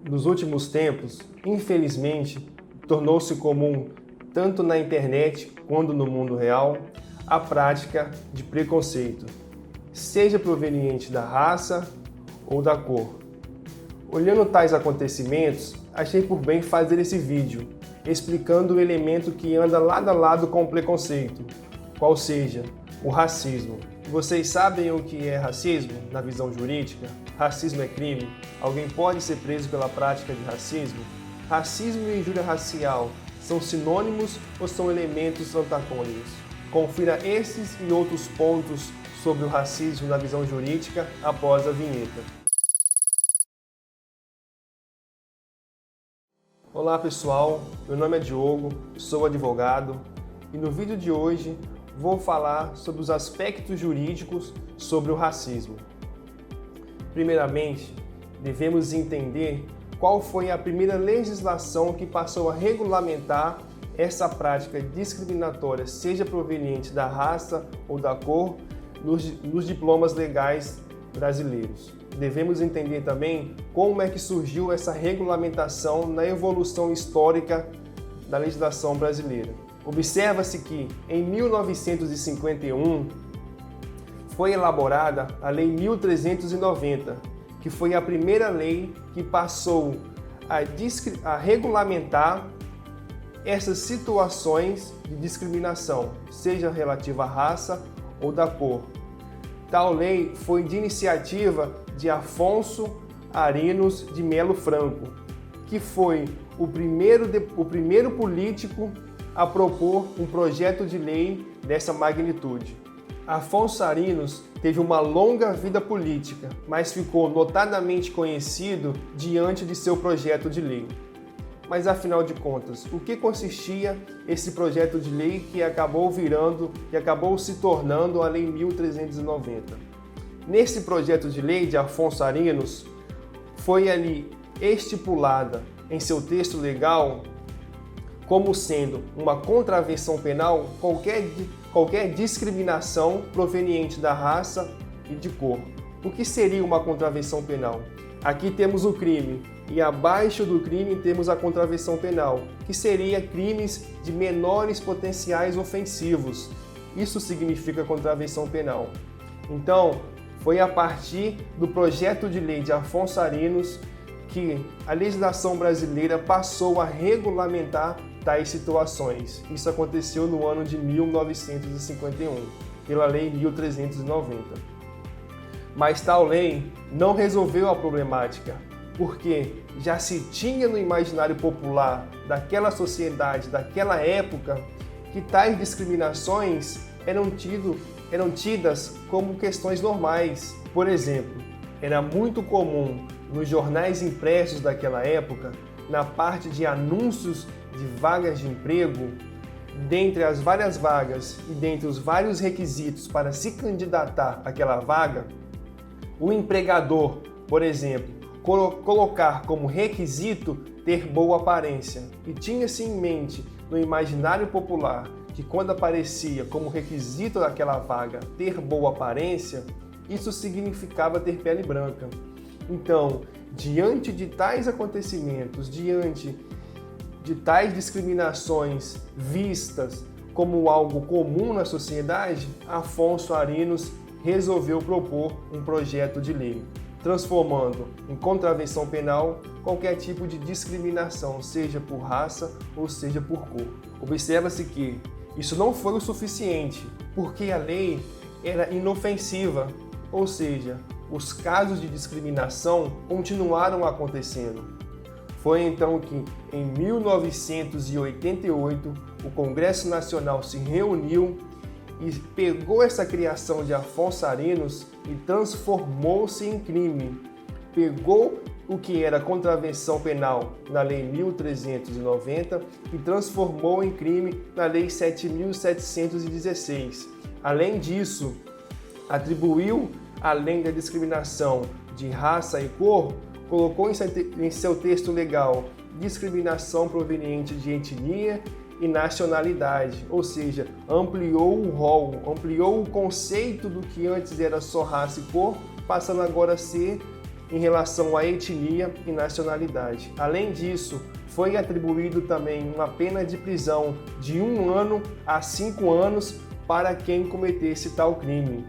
Nos últimos tempos, infelizmente, tornou-se comum, tanto na internet quanto no mundo real, a prática de preconceito, seja proveniente da raça ou da cor. Olhando tais acontecimentos, achei por bem fazer esse vídeo, explicando o elemento que anda lado a lado com o preconceito, qual seja, o racismo. Vocês sabem o que é racismo na visão jurídica? Racismo é crime? Alguém pode ser preso pela prática de racismo? Racismo e injúria racial são sinônimos ou são elementos antagônicos? Confira esses e outros pontos sobre o racismo na visão jurídica após a vinheta. Olá pessoal, meu nome é Diogo, sou advogado e no vídeo de hoje vou falar sobre os aspectos jurídicos sobre o racismo. Primeiramente, devemos entender qual foi a primeira legislação que passou a regulamentar essa prática discriminatória, seja proveniente da raça ou da cor, nos diplomas legais brasileiros. Devemos entender também como é que surgiu essa regulamentação na evolução histórica da legislação brasileira. Observa-se que, em 1951, foi elaborada a Lei 1390, que foi a primeira lei que passou a regulamentar essas situações de discriminação, seja relativa à raça ou da cor. Tal lei foi de iniciativa de Afonso Arinos de Melo Franco, que foi o primeiro político a propor um projeto de lei dessa magnitude. Afonso Arinos teve uma longa vida política, mas ficou notadamente conhecido diante de seu projeto de lei. Mas afinal de contas, o que consistia esse projeto de lei que acabou se tornando a Lei 1390? Nesse projeto de lei de Afonso Arinos, foi ali estipulada em seu texto legal como sendo uma contravenção penal qualquer discriminação proveniente da raça e de cor. O que seria uma contravenção penal? Aqui temos o crime e abaixo do crime temos a contravenção penal, que seria crimes de menores potenciais ofensivos. Isso significa contravenção penal. Então, foi a partir do projeto de lei de Afonso Arinos que a legislação brasileira passou a regulamentar tais situações. Isso aconteceu no ano de 1951, pela Lei 1390. Mas tal lei não resolveu a problemática, porque já se tinha no imaginário popular daquela sociedade, daquela época, que tais discriminações eram tidas como questões normais. Por exemplo, era muito comum nos jornais impressos daquela época, na parte de anúncios de vagas de emprego, dentre as várias vagas e dentre os vários requisitos para se candidatar àquela vaga, o empregador, por exemplo, colocar como requisito ter boa aparência. E tinha-se em mente no imaginário popular que quando aparecia como requisito daquela vaga ter boa aparência, isso significava ter pele branca. Então, diante de tais acontecimentos, diante de tais discriminações vistas como algo comum na sociedade, Afonso Arinos resolveu propor um projeto de lei, transformando em contravenção penal qualquer tipo de discriminação, seja por raça ou seja por cor. Observa-se que isso não foi o suficiente, porque a lei era inofensiva, ou seja, os casos de discriminação continuaram acontecendo. Foi então que, em 1988, o Congresso Nacional se reuniu e pegou essa criação de Afonso Arinos e transformou-se em crime. Pegou o que era contravenção penal na Lei 1390 e transformou em crime na Lei 7.716. Além disso, atribuiu, além da discriminação de raça e cor, colocou em seu texto legal discriminação proveniente de etnia e nacionalidade, ou seja, ampliou o rol, ampliou o conceito do que antes era só raça e cor, passando agora a ser em relação à etnia e nacionalidade. Além disso, foi atribuído também uma pena de prisão de 1 ano a 5 anos para quem cometesse tal crime.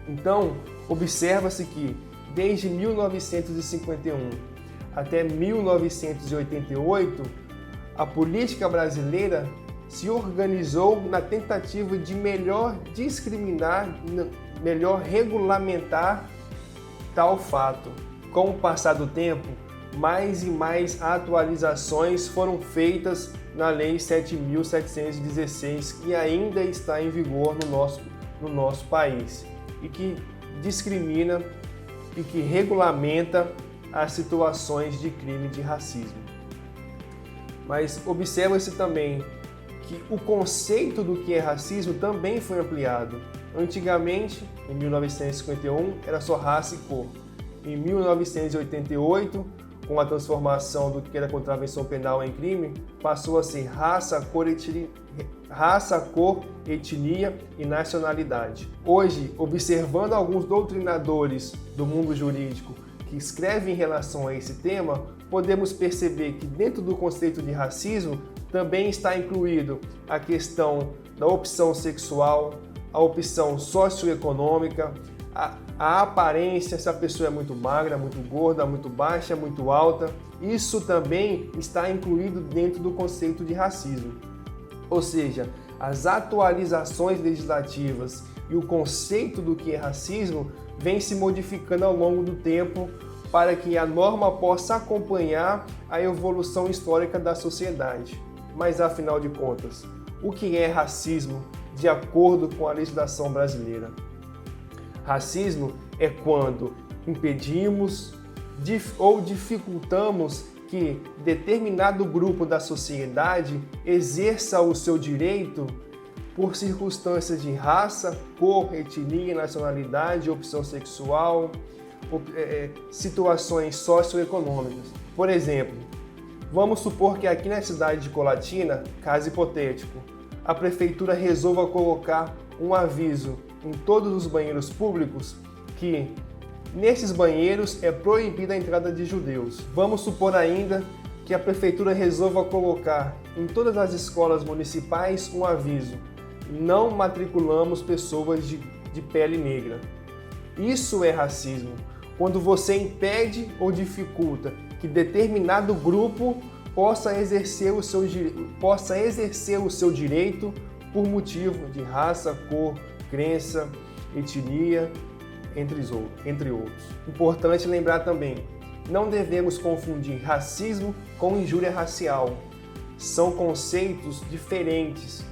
Então, observa-se que, desde 1951 até 1988, a política brasileira se organizou na tentativa de melhor discriminar, melhor regulamentar tal fato. Com o passar do tempo, mais e mais atualizações foram feitas na Lei 7.716, que ainda está em vigor no nosso país e que discrimina e que regulamenta as situações de crime de racismo. Mas observa-se também que o conceito do que é racismo também foi ampliado. Antigamente, em 1951, era só raça e cor. Em 1988, com a transformação do que era contravenção penal em crime, passou a ser raça, cor, etnia e nacionalidade. Hoje, observando alguns doutrinadores do mundo jurídico que escrevem em relação a esse tema, podemos perceber que dentro do conceito de racismo também está incluído a questão da opção sexual, a opção socioeconômica, a aparência, se a pessoa é muito magra, muito gorda, muito baixa, muito alta. Isso também está incluído dentro do conceito de racismo. Ou seja, as atualizações legislativas e o conceito do que é racismo vem se modificando ao longo do tempo para que a norma possa acompanhar a evolução histórica da sociedade. Mas, afinal de contas, o que é racismo de acordo com a legislação brasileira? Racismo é quando impedimos ou dificultamos que determinado grupo da sociedade exerça o seu direito por circunstâncias de raça, cor, etnia, nacionalidade, opção sexual, situações socioeconômicas. Por exemplo, vamos supor que aqui na cidade de Colatina, caso hipotético, a prefeitura resolva colocar um aviso em todos os banheiros públicos que nesses banheiros é proibida a entrada de judeus. Vamos supor ainda que a prefeitura resolva colocar em todas as escolas municipais um aviso: não matriculamos pessoas de pele negra. Isso é racismo, quando você impede ou dificulta que determinado grupo possa exercer o seu direito por motivo de raça, cor, crença, etnia, entre outros. Importante lembrar também, não devemos confundir racismo com injúria racial. São conceitos diferentes.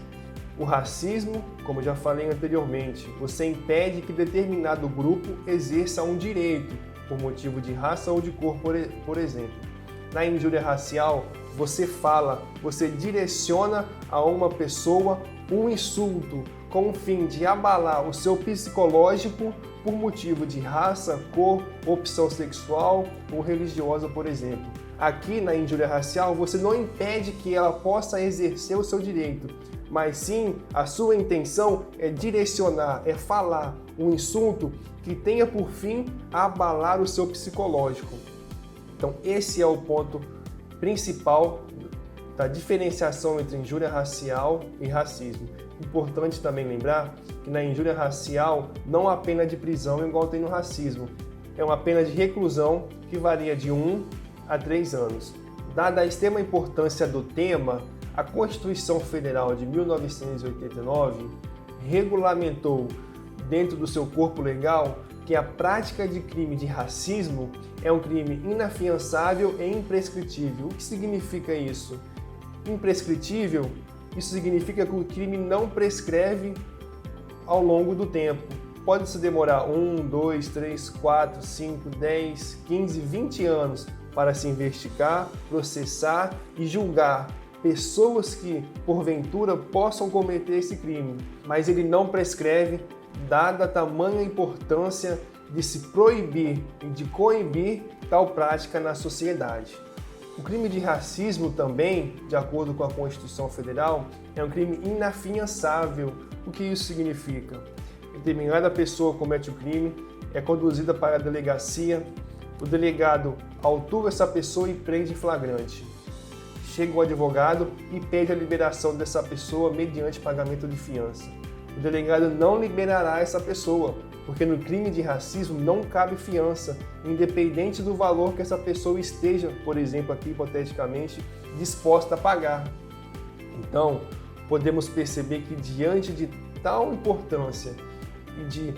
O racismo, como já falei anteriormente, você impede que determinado grupo exerça um direito por motivo de raça ou de cor, por exemplo. Na injúria racial, você direciona a uma pessoa um insulto com o fim de abalar o seu psicológico por motivo de raça, cor, opção sexual ou religiosa, por exemplo. Aqui na injúria racial, você não impede que ela possa exercer o seu direito, mas sim a sua intenção é direcionar, é falar um insulto que tenha por fim abalar o seu psicológico. Então esse é o ponto principal da diferenciação entre injúria racial e racismo. Importante também lembrar que na injúria racial não há pena de prisão igual tem no racismo. É uma pena de reclusão que varia de 1 a 3 anos. Dada a extrema importância do tema, a Constituição Federal de 1989 regulamentou dentro do seu corpo legal que a prática de crime de racismo é um crime inafiançável e imprescritível. O que significa isso? Imprescritível, isso significa que o crime não prescreve ao longo do tempo. Pode-se demorar 1, 2, 3, 4, 5, 10, 15, 20 anos para se investigar, processar e julgar pessoas que, porventura, possam cometer esse crime. Mas ele não prescreve, dada a tamanha importância de se proibir e de coibir tal prática na sociedade. O crime de racismo também, de acordo com a Constituição Federal, é um crime inafiançável. O que isso significa? Determinada pessoa comete o crime, é conduzida para a delegacia, o delegado autua essa pessoa e prende em flagrante. Chega o advogado e pede a liberação dessa pessoa mediante pagamento de fiança. O delegado não liberará essa pessoa, porque no crime de racismo não cabe fiança, independente do valor que essa pessoa esteja, por exemplo, aqui hipoteticamente, disposta a pagar. Então, podemos perceber que diante de tal importância e de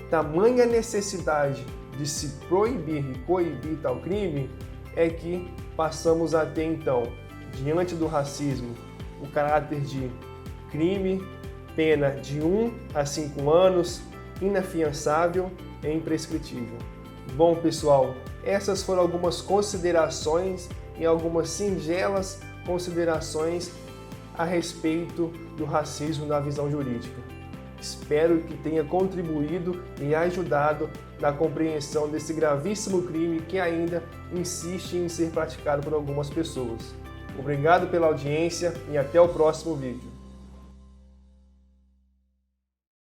tamanha necessidade de se proibir e coibir tal crime, é que passamos a ter então, diante do racismo, o caráter de crime, pena de 1 a 5 anos, inafiançável e imprescritível. Bom, pessoal, essas foram algumas considerações e algumas singelas considerações a respeito do racismo na visão jurídica. Espero que tenha contribuído e ajudado na compreensão desse gravíssimo crime que ainda insiste em ser praticado por algumas pessoas. Obrigado pela audiência e até o próximo vídeo.